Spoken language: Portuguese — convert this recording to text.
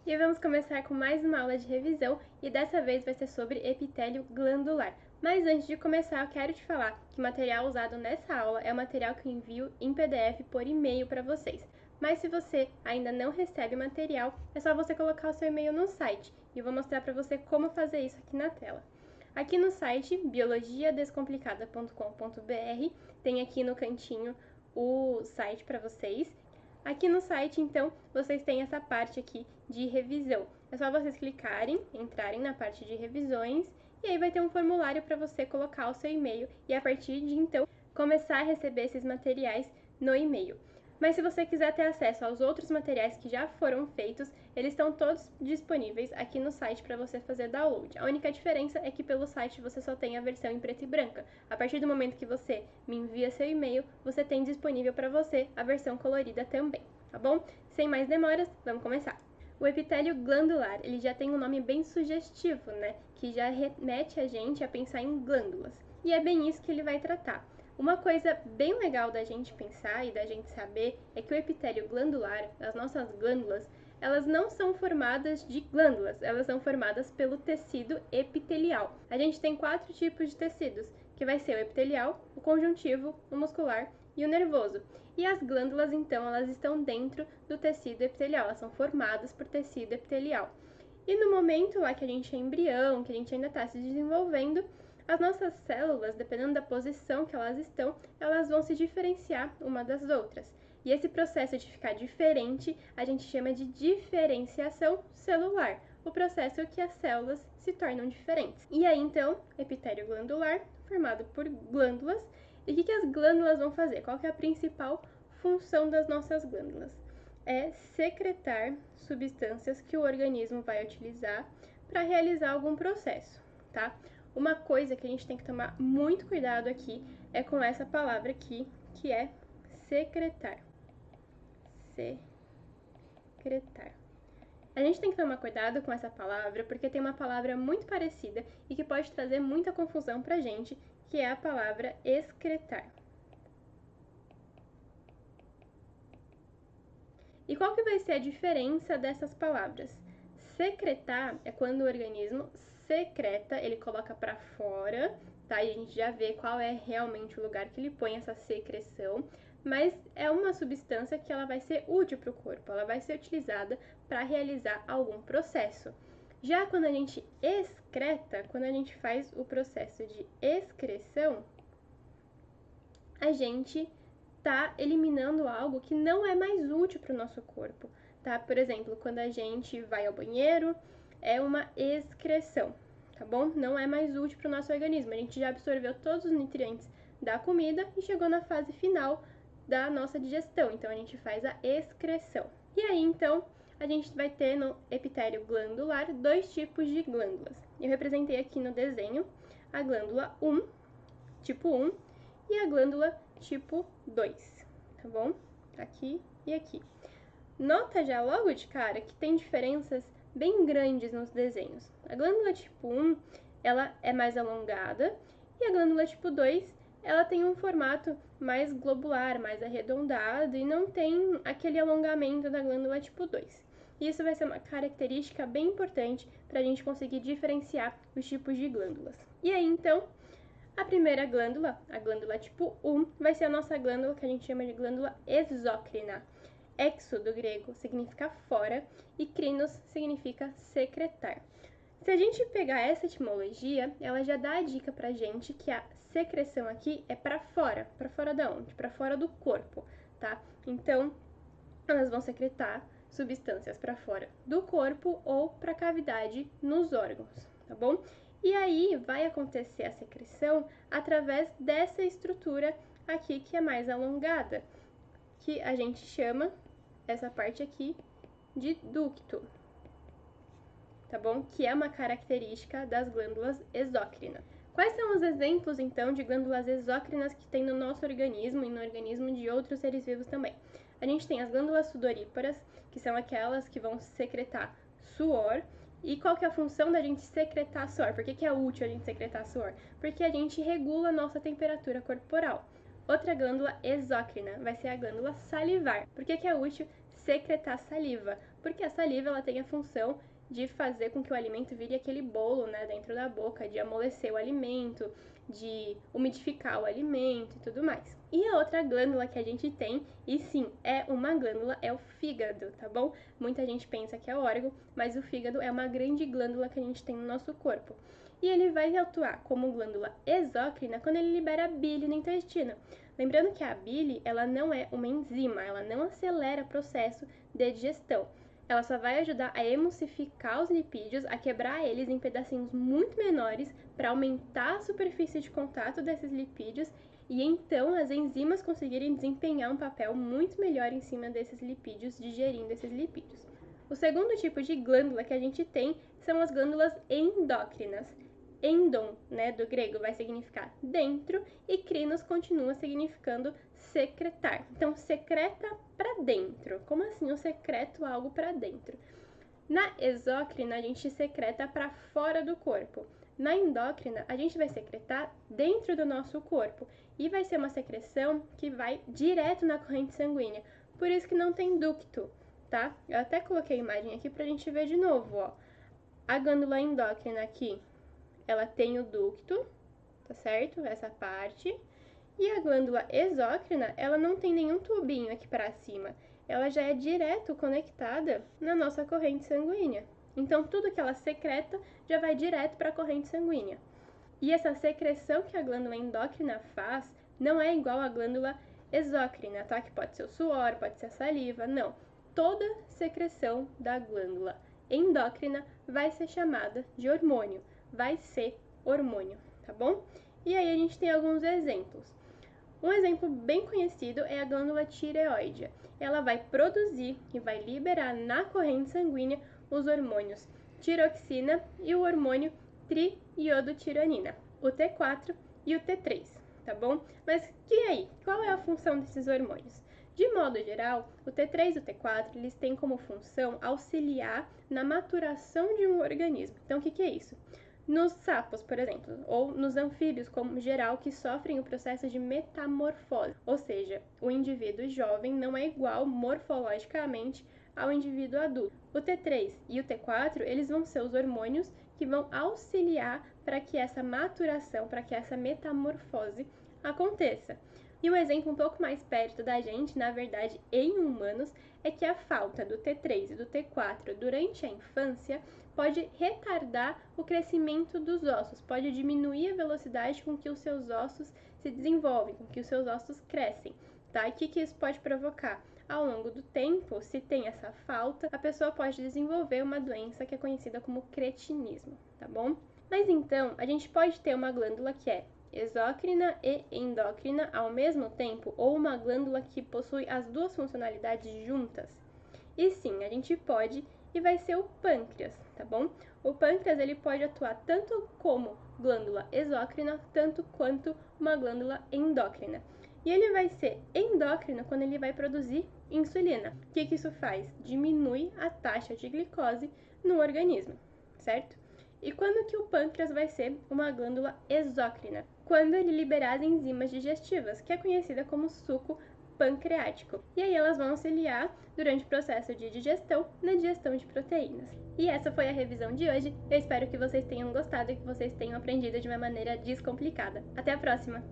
E vamos começar com mais uma aula de revisão e dessa vez vai ser sobre epitélio glandular. Mas antes de começar, eu quero te falar que o material usado nessa aula é o material que eu envio em PDF por e-mail para vocês. Mas se você ainda não recebe o material, é só você colocar o seu e-mail no site e eu vou mostrar para você como fazer isso aqui na tela. Aqui no site biologiadescomplicada.com.br tem aqui no cantinho o site para vocês. Aqui no site, então, vocês têm essa parte aqui de revisão. É só vocês clicarem, entrarem na parte de revisões e aí vai ter um formulário para você colocar o seu e-mail e a partir de então começar a receber esses materiais no e-mail. Mas se você quiser ter acesso aos outros materiais que já foram feitos, eles estão todos disponíveis aqui no site para você fazer download. A única diferença é que pelo site você só tem a versão em preto e branca. A partir do momento que você me envia seu e-mail, você tem disponível para você a versão colorida também, tá bom? Sem mais demoras, vamos começar. O epitélio glandular, ele já tem um nome bem sugestivo, né? Que já remete a gente a pensar em glândulas. E é bem isso que ele vai tratar. Uma coisa bem legal da gente pensar e da gente saber é que o epitélio glandular, as nossas glândulas, elas não são formadas de glândulas, elas são formadas pelo tecido epitelial. A gente tem 4 tipos de tecidos, que vai ser o epitelial, o conjuntivo, o muscular e o nervoso. E as glândulas, então, elas estão dentro do tecido epitelial, elas são formadas por tecido epitelial. E no momento lá que a gente é embrião, que a gente ainda está se desenvolvendo, as nossas células, dependendo da posição que elas estão, elas vão se diferenciar uma das outras. E esse processo de ficar diferente, a gente chama de diferenciação celular, o processo que as células se tornam diferentes. E aí, então, epitélio glandular, formado por glândulas. E o que as glândulas vão fazer? Qual que é a principal função das nossas glândulas? É secretar substâncias que o organismo vai utilizar para realizar algum processo, tá? Uma coisa que a gente tem que tomar muito cuidado aqui é com essa palavra aqui, que é secretar. Secretar. A gente tem que tomar cuidado com essa palavra porque tem uma palavra muito parecida e que pode trazer muita confusão pra gente, que é a palavra excretar. E qual que vai ser a diferença dessas palavras? Secretar é quando o organismo secreta, ele coloca para fora, tá? E a gente já vê qual é realmente o lugar que ele põe essa secreção, mas é uma substância que ela vai ser útil para o corpo, ela vai ser utilizada para realizar algum processo. Já quando a gente excreta, quando a gente faz o processo de excreção, a gente está eliminando algo que não é mais útil para o nosso corpo, tá? Por exemplo, quando a gente vai ao banheiro, é uma excreção, tá bom? Não é mais útil para o nosso organismo. A gente já absorveu todos os nutrientes da comida e chegou na fase final da nossa digestão, então a gente faz a excreção. E aí, então, a gente vai ter no epitélio glandular 2 tipos de glândulas. Eu representei aqui no desenho a glândula 1, tipo 1, e a glândula tipo 2, tá bom? Aqui e aqui. Nota já logo de cara que tem diferenças bem grandes nos desenhos. A glândula tipo 1, ela é mais alongada, e a glândula tipo 2, ela tem um formato mais globular, mais arredondado, e não tem aquele alongamento da glândula tipo 2. Isso vai ser uma característica bem importante para a gente conseguir diferenciar os tipos de glândulas. E aí, então, a primeira glândula, a glândula tipo 1, vai ser a nossa glândula que a gente chama de glândula exócrina. Exo, do grego, significa fora e crinos significa secretar. Se a gente pegar essa etimologia, ela já dá a dica pra gente que a secreção aqui é para fora da onde? Para fora do corpo, tá? Então, elas vão secretar substâncias para fora do corpo ou para a cavidade nos órgãos, tá bom? E aí vai acontecer a secreção através dessa estrutura aqui que é mais alongada, que a gente chama essa parte aqui de ducto, tá bom? Que é uma característica das glândulas exócrinas. Quais são os exemplos, então, de glândulas exócrinas que tem no nosso organismo e no organismo de outros seres vivos também? A gente tem as glândulas sudoríparas, que são aquelas que vão secretar suor. E qual que é a função da gente secretar suor? Por que é útil a gente secretar suor? Porque a gente regula a nossa temperatura corporal. Outra glândula exócrina vai ser a glândula salivar. Por que é útil secretar saliva? Porque a saliva ela tem a função de fazer com que o alimento vire aquele bolo, né, dentro da boca, de amolecer o alimento, de umidificar o alimento e tudo mais. E a outra glândula que a gente tem, e sim, é uma glândula, é o fígado, tá bom? Muita gente pensa que é órgão, mas o fígado é uma grande glândula que a gente tem no nosso corpo. E ele vai atuar como glândula exócrina quando ele libera bile no intestino. Lembrando que a bile, ela não é uma enzima, ela não acelera o processo de digestão. Ela só vai ajudar a emulsificar os lipídios, a quebrar eles em pedacinhos muito menores para aumentar a superfície de contato desses lipídios e então as enzimas conseguirem desempenhar um papel muito melhor em cima desses lipídios, digerindo esses lipídios. O segundo tipo de glândula que a gente tem são as glândulas endócrinas. Endon, né, do grego, vai significar dentro e crinos continua significando secretar. Então, secreta para dentro. Como assim eu secreto algo para dentro? Na exócrina, a gente secreta para fora do corpo. Na endócrina, a gente vai secretar dentro do nosso corpo. E vai ser uma secreção que vai direto na corrente sanguínea. Por isso que não tem ducto, tá? Eu até coloquei a imagem aqui pra gente ver de novo, ó. A glândula endócrina aqui, ela tem o ducto, tá certo? Essa parte. E a glândula exócrina, ela não tem nenhum tubinho aqui para cima. Ela já é direto conectada na nossa corrente sanguínea. Então, tudo que ela secreta já vai direto para a corrente sanguínea. E essa secreção que a glândula endócrina faz não é igual à glândula exócrina, tá? Que pode ser o suor, pode ser a saliva, não. Toda secreção da glândula endócrina vai ser chamada de hormônio, vai ser hormônio, tá bom? E aí a gente tem alguns exemplos. Um exemplo bem conhecido é a glândula tireoide. Ela vai produzir e vai liberar na corrente sanguínea os hormônios tiroxina e o hormônio triiodotironina, o T4 e o T3, tá bom? Mas e aí? Qual é a função desses hormônios? De modo geral, o T3 e o T4, eles têm como função auxiliar na maturação de um organismo. Então, o que é isso? Nos sapos, por exemplo, ou nos anfíbios, como geral, que sofrem o processo de metamorfose, ou seja, o indivíduo jovem não é igual morfologicamente ao indivíduo adulto. O T3 e o T4, eles vão ser os hormônios que vão auxiliar para que essa maturação, para que essa metamorfose aconteça. E um exemplo um pouco mais perto da gente, na verdade, em humanos, é que a falta do T3 e do T4 durante a infância pode retardar o crescimento dos ossos, pode diminuir a velocidade com que os seus ossos se desenvolvem, com que os seus ossos crescem, tá? E o que isso pode provocar? Ao longo do tempo, se tem essa falta, a pessoa pode desenvolver uma doença que é conhecida como cretinismo, tá bom? Mas então, a gente pode ter uma glândula que é exócrina e endócrina ao mesmo tempo, ou uma glândula que possui as duas funcionalidades juntas? E sim, a gente pode, e vai ser o pâncreas, tá bom? O pâncreas ele pode atuar tanto como glândula exócrina, tanto quanto uma glândula endócrina. E ele vai ser endócrino quando ele vai produzir insulina. O que isso faz? Diminui a taxa de glicose no organismo, certo? E quando que o pâncreas vai ser uma glândula exócrina? Quando ele liberar as enzimas digestivas, que é conhecida como suco pancreático. E aí elas vão auxiliar durante o processo de digestão na digestão de proteínas. E essa foi a revisão de hoje. Eu espero que vocês tenham gostado e que vocês tenham aprendido de uma maneira descomplicada. Até a próxima!